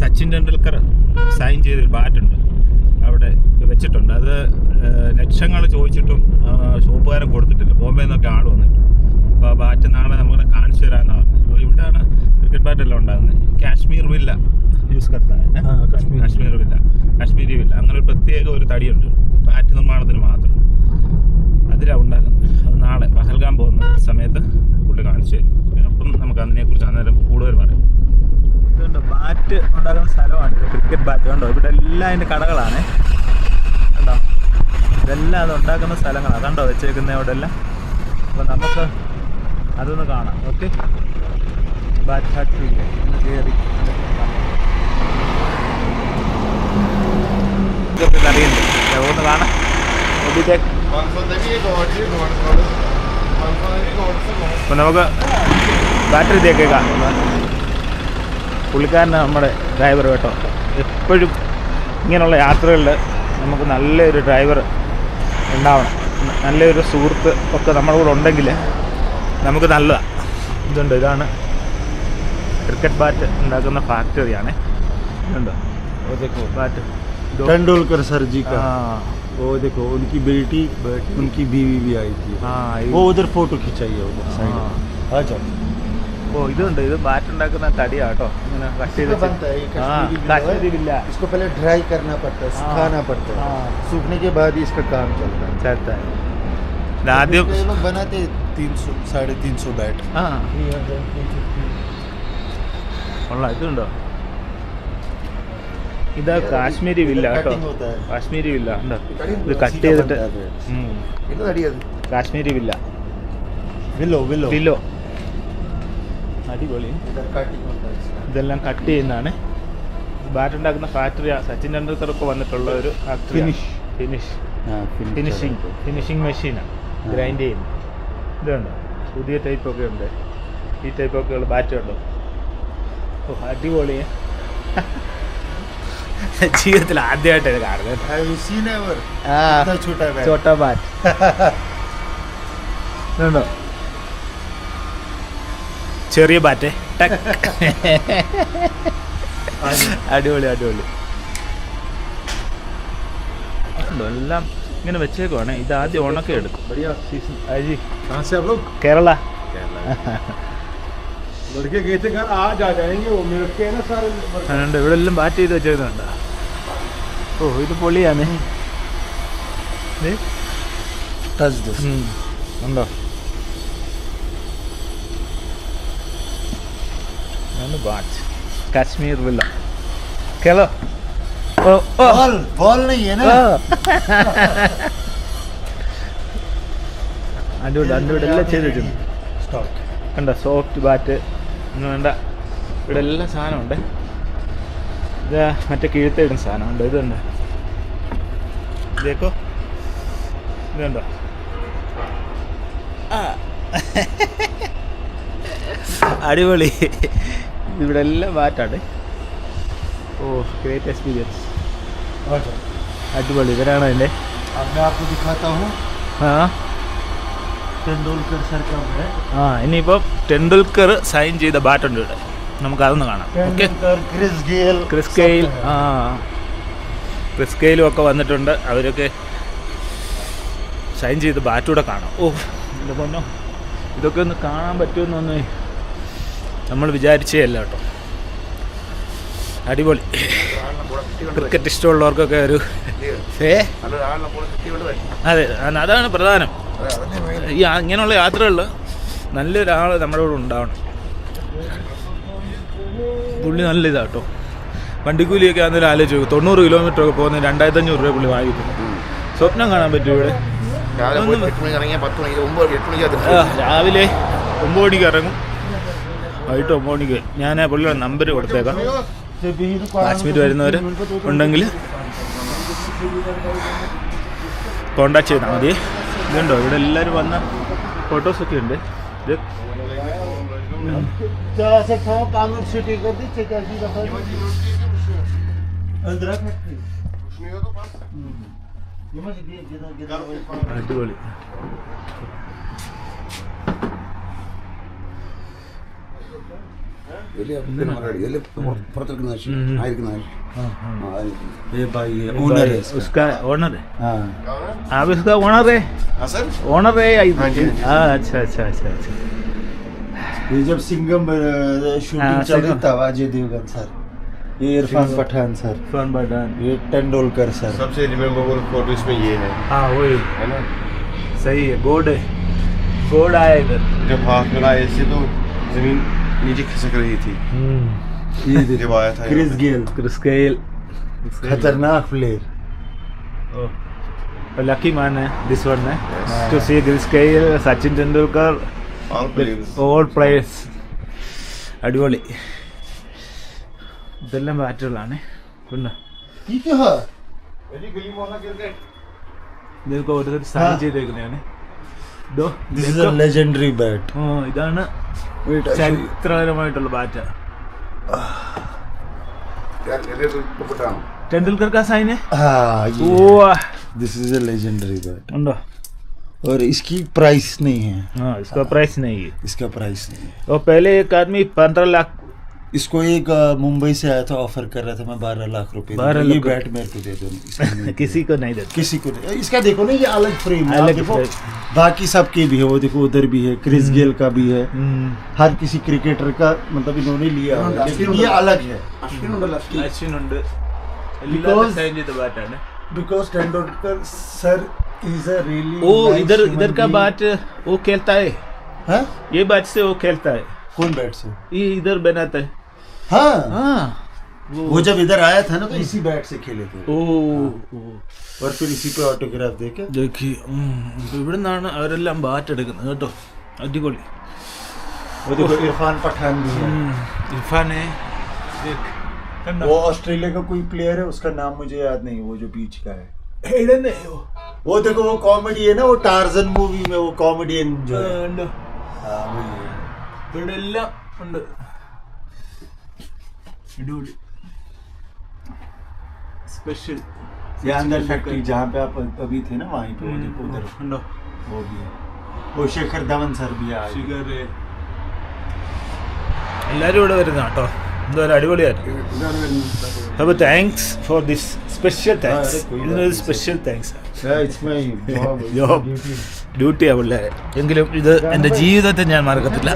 Sachin Tendulkar sign ചെയ്തൊരു ബാറ്റുണ്ട് അവിടെ വെച്ചിട്ടുണ്ട്. അത് ലക്ഷങ്ങൾ ചോദിച്ചിട്ടും ഷോപ്പുകാരൻ കൊടുത്തിട്ടില്ല. ബോംബെ നിന്നൊക്കെ ആൾ വന്നിട്ട്. അപ്പോൾ ആ ബാറ്റ് നാളെ നമ്മളെ കാണിച്ചു തരാമെന്നാണ് പറഞ്ഞത്. ഇവിടെയാണ് ക്രിക്കറ്റ് ബാറ്റെല്ലാം ഉണ്ടാകുന്നത്. കാശ്മീർ വില്ല യൂസ് കർത്താൻ, കാശ്മീർ വില്ല, കാശ്മീരി വില്ല, അങ്ങനെ ഒരു പ്രത്യേക ഒരു തടിയുണ്ട് ബാറ്റ് നിർമ്മാണത്തിന് മാത്രം. അതിലാണ് ഉണ്ടാക്കുന്നത്. അത് നാളെ പഹൽഗാം പോകുന്ന സമയത്ത് പുള്ളി കാണിച്ചു തരും. അപ്പം നമുക്ക് അതിനെക്കുറിച്ച് അന്നേരം കൂടുതൽ പറയാം. ഇതുണ്ട് ബാറ്റ് ഉണ്ടാക്കുന്ന സ്ഥലമാണ് ക്രിക്കറ്റ് ബാറ്റ്. കണ്ടോ, ഇവിടെ എല്ലാം അതിൻ്റെ കടകളാണ്. കണ്ടോ, ഇതെല്ലാം അത് ഉണ്ടാക്കുന്ന സ്ഥലങ്ങളാണ്. കണ്ടോ വെച്ചേക്കുന്ന അവിടെ എല്ലാം. അപ്പോൾ നമുക്ക് അതൊന്ന് കാണാം. ഓക്കെ, ബാറ്റ് ഫാക്ടറി ഒന്ന് കയറി ഇതൊക്കെ അറിയുന്നുണ്ട്. ഒന്ന് കാണാം. അപ്പോൾ നമുക്ക് ബാറ്ററി തേക്കേക്കാം. പുള്ളിക്കാരനാണ് നമ്മുടെ ഡ്രൈവർ കേട്ടോ. എപ്പോഴും ഇങ്ങനെയുള്ള യാത്രകളിൽ നമുക്ക് നല്ലൊരു ഡ്രൈവർ ഉണ്ടാവണം, നല്ലൊരു സുഹൃത്ത് ഒക്കെ നമ്മുടെ കൂടെ ഉണ്ടെങ്കിൽ നമുക്ക് നല്ലതാണ്. ഇതുണ്ട്, ഇതാണ് ക്രിക്കറ്റ് ബാറ്റ് ഉണ്ടാക്കുന്ന ഫാക്ടറിയാണ്. ഇതുണ്ട് ബാറ്റ് तेंदुलकर सर जी का। वो देखो उनकी बेटी उनकी बीवी भी आई थी। वो उधर फोटो खिंचाइए उधर साइड। आ जाओ। ഓ ഇതുണ്ട്, ഇത് ബാറ്റ് ഉണ്ടാക്കുന്ന തടിയാട്ടോ. ഇങ്ങനെ കട്ട് ചെയ്ത് കാശ്മീരി വില്ല. इसको पहले ड्राई करना पड़ता है, सुखाना पड़ता है। सूखने के बाद ही इसका काम चलता है। ആദ്യം ये लोग बनाते 300 350 बैट। കൊള്ളാം. ഇതുണ്ടോ, ഇതാ കാശ്മീരി വില്ല കേട്ടോ. കാശ്മീരി വില്ല ഉണ്ടോ, ഇത് കട്ട് ചെയ്തിട്ട് കാശ്മീരി വില്ല വില്ലോ. അടിപൊളി. ഇതെല്ലാം കട്ട് ചെയ്യുന്നതാണ്. ബാറ്റ് ഉണ്ടാക്കുന്ന ഫാക്ടറി. സച്ചിൻ ടെണ്ടുൽക്കറൊക്കെ വന്നിട്ടുള്ള ഒരു ഫാക്ടറി. ഫിനിഷിങ് മെഷീനാണ്, ഗ്രൈൻഡ് ചെയ്യുന്നത്. ഇതുണ്ടോ, പുതിയ ടൈപ്പൊക്കെ ഉണ്ട്. ഈ ടൈപ്പൊക്കെ ഉള്ള ബാറ്റ് ഉണ്ടോ. ഓ അടിപൊളി. ജീവിതത്തിൽ ആദ്യമായിട്ടാണ് കാണുന്നത്. ചോട്ടാ ബാറ്റ് ഇതുണ്ടോ, ചെറിയ ബാറ്റ്. അടിപൊളി അടിപൊളി. എല്ലാം ഇങ്ങനെ വെച്ചേക്കുവാണ്. ഇത് ആദ്യം ഉണക്കെ എടുക്കും. കേരള അതുകൊണ്ട് ഇവിടെ എല്ലാം ബാറ്റ് ചെയ്ത് വെച്ചേക്കുന്നുണ്ട്. ഓ ഇത് പൊളിയാണ്. ഉണ്ടോ, ബാറ്റ് കാശ്മീർ വില്ല. കേളോ അടിപൊളി. ഇവിടെ എല്ലാം ചെയ്ത് വെച്ചിട്ടുണ്ട്. കണ്ട സോഫ്റ്റ് ബാറ്റ് ഒന്നും വേണ്ട. ഇവിടെ എല്ലാ സാധനമുണ്ട്. ഇത് മറ്റേ കീഴ്ത്തിടുന്ന സാധനമുണ്ട്. ഇതുണ്ട്, ഇതേക്കോ, ഇതുണ്ടോ. അടിപൊളി. ഇവിടെ എല്ലാം ബാറ്റാണ്. ഓ ഗ്രേറ്റ് എക്സ്പീരിയൻസ്. അടിപൊളി. ഇവരാണ് അതിൻ്റെ. ഇനിയിപ്പം ടെണ്ടുൽക്കർ സൈൻ ചെയ്ത ബാറ്റുണ്ട് ഇവിടെ. നമുക്കതൊന്ന് കാണാം. ഓക്കെ, ക്രിസ് ഗെയിലും ഒക്കെ വന്നിട്ടുണ്ട്. അവരൊക്കെ സൈൻ ചെയ്ത് ബാറ്റൂടെ കാണാം. ഓ എൻ്റെ പൊന്നോ, ഇതൊക്കെ ഒന്ന് കാണാൻ പറ്റുമെന്നൊന്നും നമ്മൾ വിചാരിച്ചേ അല്ല കേട്ടോ. അടിപൊളി. ക്രിക്കറ്റ് ഇഷ്ടമുള്ളവർക്കൊക്കെ ഒരു അതെ, അതാണ് പ്രധാനം. ഈ ഇങ്ങനെയുള്ള യാത്രകളിൽ നല്ലൊരാൾ നമ്മുടെ കൂടെ ഉണ്ടാവണം. പുള്ളി നല്ല ഇതാട്ടോ. വണ്ടിക്കൂലിയൊക്കെ ആണെങ്കിലും ആലോചിച്ച് 90 കിലോമീറ്ററൊക്കെ പോകുന്ന 2500 രൂപ പുള്ളി വാങ്ങിക്കുന്നു. സ്വപ്നം കാണാൻ പറ്റും ഇവിടെ. രാവിലെ 9 മണിക്ക് ഇറങ്ങും, വൈകിട്ട് 9 മണിക്ക്. ഞാൻ പുള്ളിയുടെ നമ്പർ കൊടുത്തേക്കാം. കാശ്മീർ വരുന്നവർ ഉണ്ടെങ്കിൽ കോണ്ടാക്ട് ചെയ്താൽ മതി. ഇതുണ്ടോ, ഇവിടെ എല്ലാവരും വന്ന ഫോട്ടോസൊക്കെ ഉണ്ട്. ഇത് അടിപൊളി. ये भाई है ओनर है इसका। उसका ओनर है? हाँ आप इसका ओनर है? सर ओनर है? हाँ जी। अच्छा अच्छा अच्छा अच्छा। ये जब सिंघम शूटिंग चल रही तब अजय देवगन सर, ये Irfan Pathan sir, fun button. ये तेंदुलकर सर। सबसे रिमेम्बरेबल फोटो इसमें ये है हाँ वही है ना। सही है। गोड है, गोड आया इधर। जब हाथ मिला ऐसे तो जमीन नीचे खिसक रही थी। ये देखो जब आया था क्रिस गेल, क्रिस गेल खतरनाक प्लेयर। लकी मैन है दिस वन है to see Chris Gayle, Sachin Tendulkar, all players. അടിപൊളി. ഇതെല്ലാം ബാറ്റുകളാണ്. പിന്നെ ഇതൊക്കെ ഓരോരുത്തർ സൈൻ ചെയ്തേക്കുന്നതാണ്. This is a legendary bat. ഇതാണ് ചരിത്രപരമായിട്ടുള്ള ബാറ്റ്. ടെണ്ടുൽക്കർ का साइन है? हाँ ये वाह, this is a legendary bat undo. और इसकी प्राइस नहीं है, हाँ इसका प्राइस नहीं है। इसका प्राइस नहीं है। और पहले एक आदमी 15 लाख इसको एक मुंबई से आया था, ऑफर कर रहा था मैं 12 लाख रुपए 12 ये लाख बैट मेरे को दे दो। इसको नहीं दे किसी को नहीं देते। किसी को नहीं। इसका देखो ना ये अलग फ्रेम है, अलग आप देखो frame। बाकी सबके भी है, वो देखो उधर भी है, क्रिस गेल का भी है, हर किसी क्रिकेटर का मतलब इन्होंने लिया है, लेकिन ये अलग है അശ്വിനുണ്ട്. Because- साइन ചെയ്ത ബാറ്റാണ്. Because Tendulkar sir is a really ओ इधर इधर का बैट वो खेलता है, हाँ ये बैट से वो खेलता है, कौन बैट से? ये इधर बनाता है. हाँ हाँ वो जब इधर आया था ना तो इसी बैट से खेले थे ഓ और फिर इसी पे ऑटोग्राफ देके देखिए ഇവിടെ നിന്നാണ് അവരെല്ലാം ബാറ്റ് എടുക്കുന്നത് കേട്ടോ. അടിപൊളി. वो देखो इरफान पठान भी है। ഇർഫാൻ है. वो ऑस्ट्रेलिया का कोई प्लेयर है, उसका नाम मुझे याद नहीं, वो जो बीच का है। वो देखो वो कॉमेडी है ना, वो टार्जन मूवी में वो कॉमेडियन जो है। हाँ वही है। ഇവിടെ എല്ലാം ഉണ്ട്. അടിപൊളി. സ്പെഷ്യൽ ये अंदर फैक्ट्री जहाँ पे आप अभी थे ना वहीं पे, वो देखो उधर ഉണ്ടോ? वो भी है। वो शेखर धवन सर भी आए। ഷിഗർ എല്ലാരും ഇവിടെ വരുന്ന കേട്ടോ. എന്തായാലും അടിപൊളിയായിരുന്നു. അപ്പോൾ thanks for this special thanks. ഇതിനൊരു special thanks. It's my job. Job ഡ്യൂട്ടിയാണ് പിള്ളേരെ. എങ്കിലും ഇത് എൻ്റെ ജീവിതത്തിൽ ഞാൻ മറക്കത്തില്ല.